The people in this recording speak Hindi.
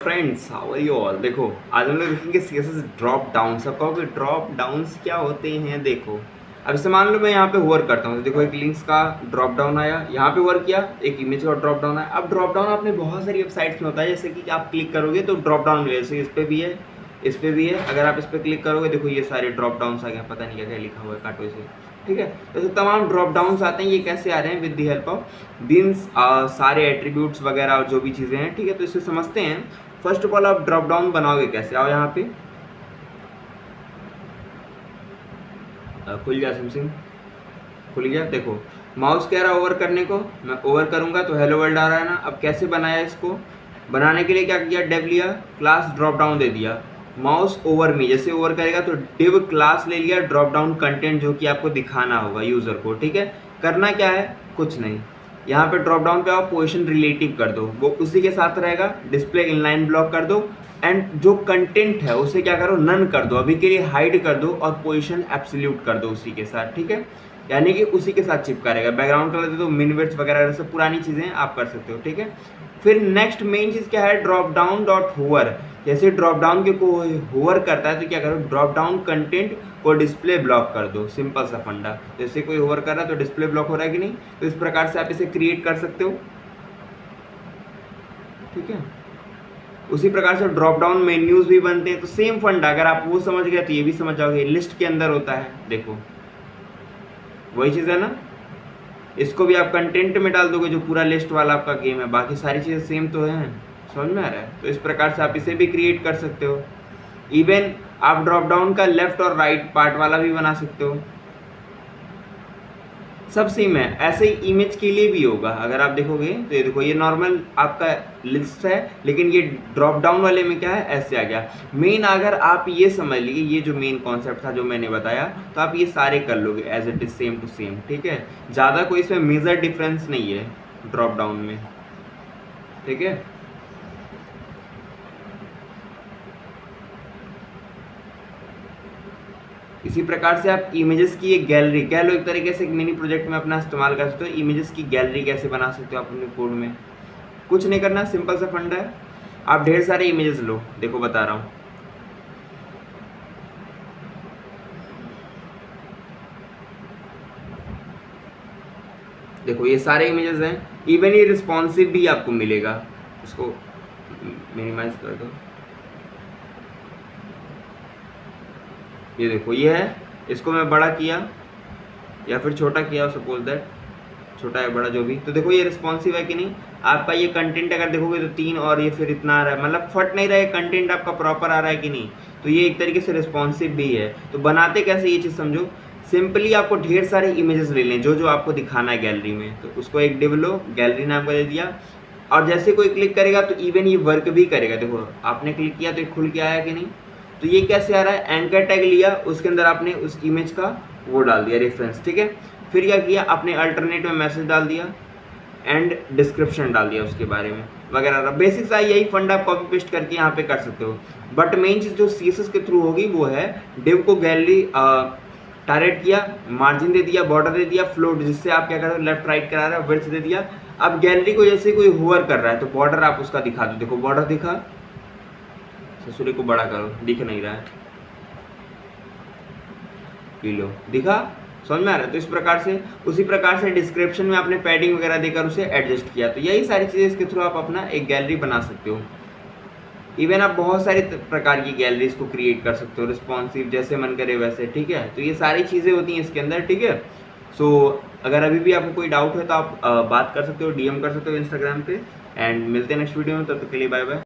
Friends, how are you all. देखो, आज हम लोग देखेंगे सीएसएस ड्रॉप डाउन। सब कहोगे ड्रॉप डाउन्स क्या होते हैं। देखो, अब जैसे मान लो मैं यहाँ पे वर्क करता हूँ, तो देखो एक लिंक्स का ड्रॉप डाउन आया, यहाँ पे वर्क किया, एक इमेज का ड्रॉप डाउन आया। अब ड्रॉप डाउन आपने बहुत सारी वेबसाइट्स में होता है, जैसे कि आप क्लिक करोगे तो ड्रॉप डाउन मिलेगा। जैसे इस पर भी है, इस पर भी है। अगर आप इस पर क्लिक करोगे, देखो ये सारे ड्रॉप डाउन्स आ गए, पता नहीं क्या क्या लिखा हुआ है, काटो इसे। ठीक है, तो तमाम ड्रॉप डाउन्स आते हैं। ये कैसे आ रहे हैं? विद द हेल्प ऑफ दिन सारे एट्रीब्यूट्स वगैरह और जो भी चीज़ें हैं। ठीक है, तो इसे समझते हैं। फर्स्ट ऑफ ऑल आप ड्रॉप डाउन बनाओगे कैसे? आओ यहाँ पे, खुल गया सिमसिम, खुल गया। देखो, माउस कह रहा है ओवर करने को, मैं ओवर करूंगा तो हेलो वर्ल्ड आ रहा है ना। अब कैसे बनाया इसको? बनाने के लिए क्या किया? डेव लिया, क्लास ड्रॉप डाउन दे दिया। माउस ओवर में जैसे ओवर करेगा तो डिव क्लास ले लिया, ड्रॉप डाउन कंटेंट जो कि आपको दिखाना होगा यूजर को। ठीक है, करना क्या है? कुछ नहीं, यहाँ पे ड्रॉप डाउन पे आप पोजीशन रिलेटिव कर दो, वो उसी के साथ रहेगा। डिस्प्ले इनलाइन ब्लॉक कर दो, एंड जो कंटेंट है उसे क्या करो? नन कर दो, अभी के लिए हाइड कर दो, और पोजीशन एब्सोल्यूट कर दो उसी के साथ। ठीक है, यानी कि उसी के साथ चिपका रहेगा। बैकग्राउंड कलर दे दो, मिनवेट्स वगैरह सब पुरानी चीज़ें आप कर सकते हो। ठीक है, फिर नेक्स्ट मेन चीज़ क्या है? Drop down dot hover. जैसे ड्रॉप डाउन के को होवर करता है तो क्या करो? ड्रॉप डाउन कंटेंट को डिस्प्ले ब्लॉक कर दो। सिंपल सा फंडा। जैसे कोई होवर कर रहा है तो डिस्प्ले ब्लॉक हो रहा है कि नहीं, तो इस प्रकार से आप इसे क्रिएट कर सकते हो। ठीक है, उसी प्रकार से ड्रॉप डाउन मेन्यूज भी बनते हैं। तो सेम फंडा, अगर आप वो समझ गए तो ये भी समझ जाओगे। लिस्ट के अंदर होता है, देखो वही चीज़ है ना। इसको भी आप कंटेंट में डाल दोगे, जो पूरा लिस्ट वाला आपका गेम है। बाकी सारी चीज़ें सेम तो हैं, समझ में आ रहा है? तो इस प्रकार से आप इसे भी क्रिएट कर सकते हो। इवन आप ड्रॉप डाउन का लेफ्ट और राइट पार्ट वाला भी बना सकते हो। सब सेम है। ऐसे ही इमेज के लिए भी होगा। अगर आप देखोगे तो ये देखो, ये नॉर्मल आपका लिस्ट है, लेकिन ये ड्रॉप डाउन वाले में क्या है? ऐसे आ गया। मेन अगर आप ये समझ लीजिए, ये जो मेन कॉन्सेप्ट था जो मैंने बताया, तो आप ये सारे कर लोगे as it is same to same. ठीक है, ज़्यादा कोई इसमें मेजर डिफरेंस नहीं है ड्रॉप डाउन में। ठीक है, इसी प्रकार से आप इमेजेस की एक गैलरी कह लो, एक तरीके से एक मिनी प्रोजेक्ट में अपना इस्तेमाल कर सकते हो। इमेजेस की गैलरी कैसे बना सकते हो आप अपने कोड में? कुछ नहीं करना, सिंपल सा फंडा है। आप ढेर सारे इमेजेस लो, देखो बता रहा हूँ। देखो ये सारे इमेजेस हैं। इवन ये रिस्पॉन्सिव भी आपको मिलेगा। इसको मिनिमाइज कर दो। ये देखो, ये है। इसको मैं बड़ा किया या फिर छोटा किया, सपोज दैट छोटा है बड़ा जो भी, तो देखो ये रिस्पॉन्सिव है कि नहीं। आपका ये कंटेंट अगर देखोगे तो 3 और ये फिर इतना आ रहा है, मतलब फट नहीं रहा है। कंटेंट आपका प्रॉपर आ रहा है कि नहीं, तो ये एक तरीके से रिस्पॉन्सिव भी है। तो बनाते कैसे, ये चीज़ समझो। सिंपली आपको ढेर सारे इमेजेस ले लें जो जो आपको दिखाना है गैलरी में, तो उसको एक डिव लो, गैलरी नाम का दे दिया। और जैसे कोई क्लिक करेगा तो इवन ये वर्क भी करेगा। देखो आपने क्लिक किया तो ये खुल के आया कि नहीं। तो ये कैसे आ रहा है? एंकर टैग लिया, उसके अंदर आपने उस इमेज का वो डाल दिया, रेफरेंस। ठीक है, फिर क्या किया? आपने अल्टरनेट में मैसेज डाल दिया एंड डिस्क्रिप्शन डाल दिया उसके बारे में वगैरह। बेसिक सा यही फंड आप कॉपी पेस्ट करके यहाँ पे कर सकते हो। बट मेन चीज़ जो सीएसएस के थ्रू होगी वो है, डिव को गैलरी टारगेट किया, मार्जिन दे दिया, बॉर्डर दे दिया, फ्लोट, जिससे आप क्या कर रहे हो? लेफ्ट राइट करा रहे हो, विड्थ दे दिया। अब गैलरी को जैसे कोई होवर कर रहा है तो बॉर्डर आप उसका दिखा दो। देखो बॉर्डर दिखा, ससुरी को बड़ा करो, दिख नहीं रहा है, पी लो, दिखा, समझ में आ रहा है? तो इस प्रकार से, उसी प्रकार से डिस्क्रिप्शन में आपने पैडिंग वगैरह देकर उसे एडजस्ट किया। तो यही सारी चीज़ें इसके थ्रू आप अपना एक गैलरी बना सकते हो। इवन आप बहुत सारी प्रकार की गैलरीज को क्रिएट कर सकते हो, रिस्पॉन्सिव, जैसे मन करे वैसे। ठीक है, तो ये सारी चीज़ें होती हैं इसके अंदर। ठीक है, सो अगर अभी भी आपको कोई डाउट है तो आप बात कर सकते हो, डीएम कर सकते हो इंस्टाग्राम पे। एंड मिलते हैं नेक्स्ट वीडियो में, तब तक के लिए बाय बाय।